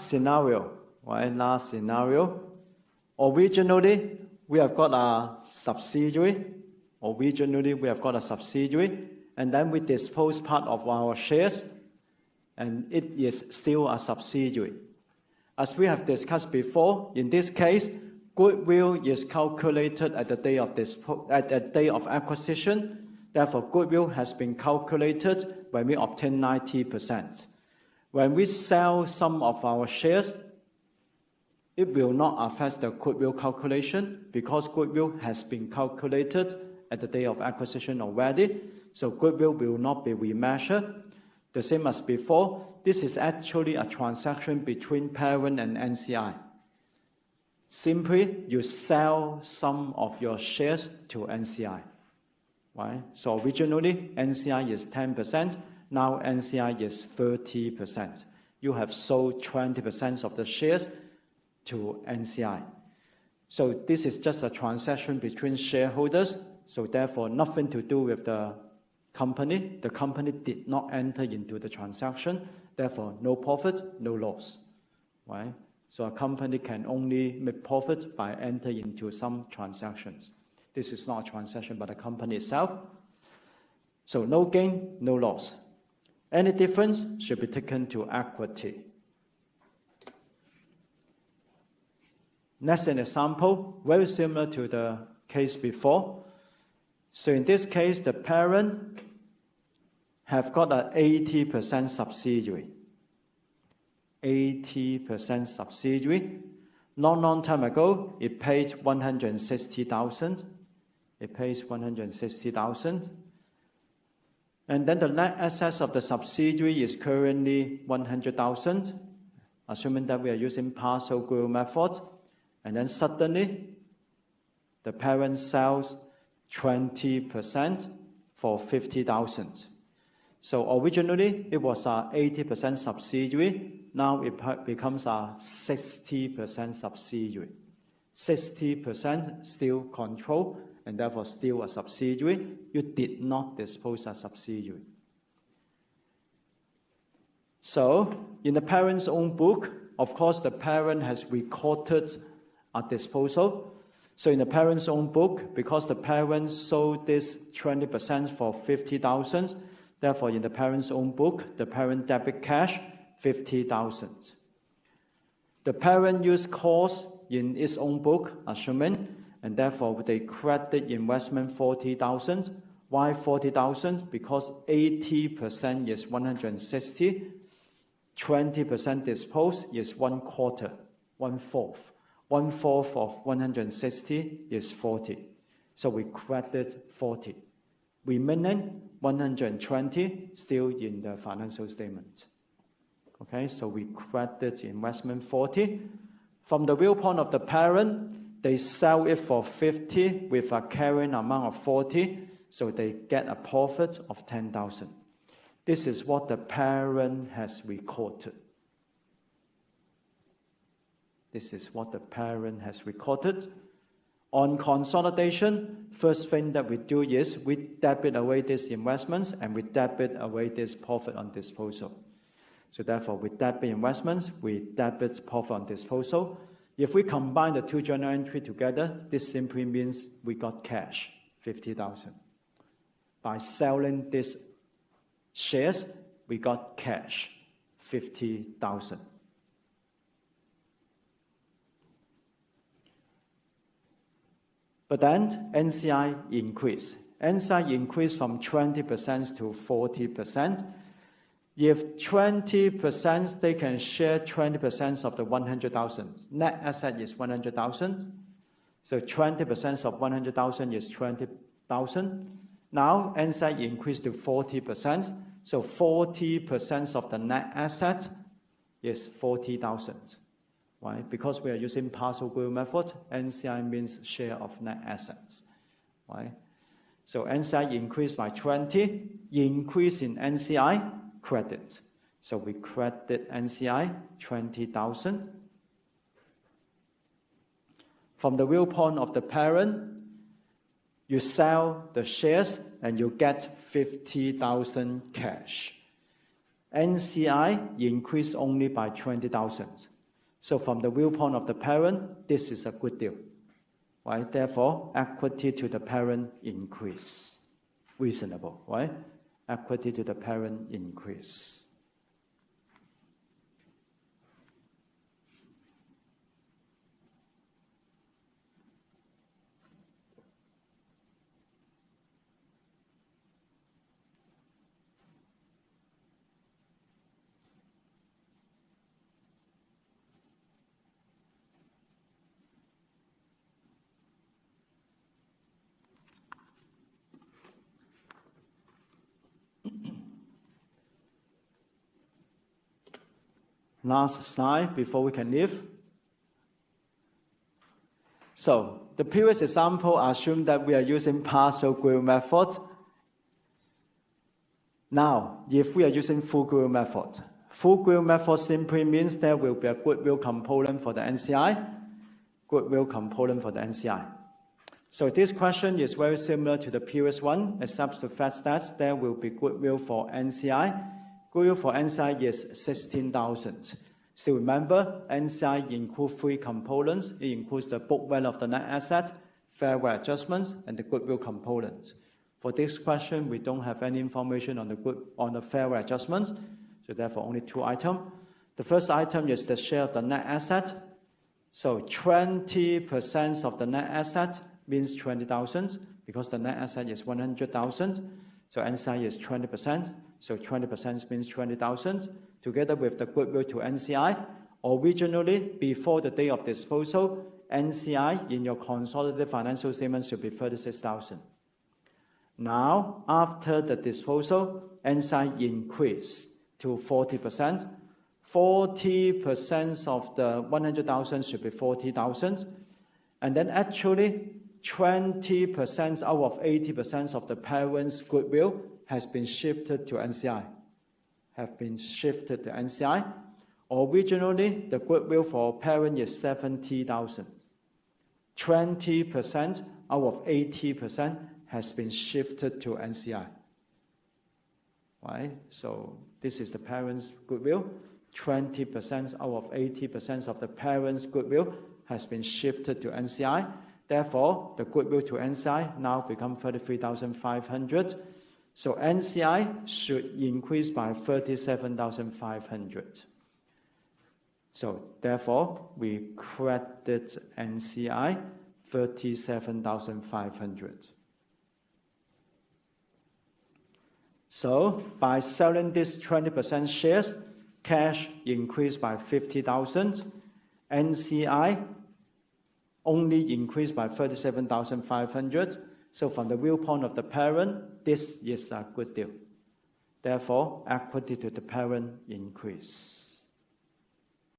last scenario, right? Last scenario. Originally, we have got a subsidiary. And then we dispose part of our shares, and it is still a subsidiary. As we have discussed before, in this case, goodwill is calculated at the day of acquisition. Therefore, goodwill has been calculated when we obtain 90%. When we sell some of our shares, it will not affect the goodwill calculation because goodwill has been calculated at the day of acquisition already. So goodwill will not be remeasured. The same as before, this is actually a transaction between parent and NCI. Simply, you sell some of your shares to NCI. Right? So originally, NCI is 10%. Now NCI is 30%. You have sold 20% of the shares to NCI. So this is just a transaction between shareholders. So therefore, nothing to do with the company. The company did not enter into the transaction. Therefore, no profit, no loss. Right? So a company can only make profit by entering into some transactions. This is not a transaction by the company itself. So no gain, no loss. Any difference should be taken to equity. Next, an example, very similar to the case before. So in this case, the parent have got an 80% subsidiary. 80% subsidiary. Long time ago, it paid 160,000. It pays 160,000. And then the net assets of the subsidiary is currently 100,000, assuming that we are using partial goodwill method. And then suddenly, the parent sells 20% for 50,000. So originally, it was a 80% subsidiary. Now it becomes a 60% subsidiary. 60% still control, and therefore still a subsidiary. You did not dispose a subsidiary. So, in the parent's own book, of course, the parent has recorded a disposal. So in the parent's own book, because the parent sold this 20% for 50,000, therefore in the parent's own book, the parent debit cash 50,000. The parent used cost in its own book, assuming, and therefore they credit investment 40,000. Why 40,000? Because 80% is 160, 20% disposed is 1/4, 1/4. 1/4 of 160 is 40. So we credit 40. Remaining 120 still in the financial statement. Okay, so we credit investment 40. From the viewpoint of the parent, they sell it for 50 with a carrying amount of 40, so they get a profit of 10,000. This is what the parent has recorded. This is what the parent has recorded. On consolidation, first thing that we do is we debit away these investments and we debit away this profit on disposal. So therefore, we debit investments, we debit profit on disposal. If we combine the two journal entries together, this simply means we got cash, 50,000. By selling these shares, we got cash, 50,000. But then NCI increased. NCI increased from 20% to 40%. If 20%, they can share 20% of the 100,000. Net asset is 100,000. So 20% of 100,000 is 20,000. Now NCI increased to 40%. So 40% of the net asset is 40,000. Right? Because we are using partial goodwill method, NCI means share of net assets. Right? So NCI increased by 20, increase in NCI, credit. So we credit NCI 20,000. From the viewpoint of the parent, you sell the shares and you get 50,000 cash. NCI increased only by 20,000. So from the viewpoint of the parent, this is a good deal. Right? Therefore, equity to the parent increase. Reasonable, right? Equity to the parent increase. Last slide before we can leave. So the previous example assumed that we are using partial goodwill method. Now, if we are using full goodwill method simply means there will be a goodwill component for the NCI, goodwill component for the NCI. So this question is very similar to the previous one, except the fact that there will be goodwill for NCI. Goodwill for NCI is 16,000. Still remember, NCI includes three components. It includes the book value of the net asset, fair value adjustments, and the goodwill component. For this question, we don't have any information on the fair value adjustments, so therefore only two items. The first item is the share of the net asset. So 20% of the net asset means 20,000 because the net asset is 100,000. So NCI is 20%. So 20% means 20,000. Together with the goodwill to NCI, originally, before the day of disposal, NCI in your consolidated financial statements should be 36,000. Now, after the disposal, NCI increased to 40%. 40% of the 100,000 should be 40,000. And then actually, 20% out of 80% of the parent's goodwill has been shifted to NCI. Originally, the goodwill for parent is 70,000. 20% out of 80% has been shifted to NCI. Right? So this is the parent's goodwill. 20% out of 80% of the parent's goodwill has been shifted to NCI. Therefore, the goodwill to NCI now becomes 33,500. So NCI should increase by 37,500. So therefore, we credit NCI 37,500. So by selling these 20% shares, cash increased by 50,000. NCI only increased by 37,500. So from the viewpoint of the parent, this is a good deal. Therefore, equity to the parent increase.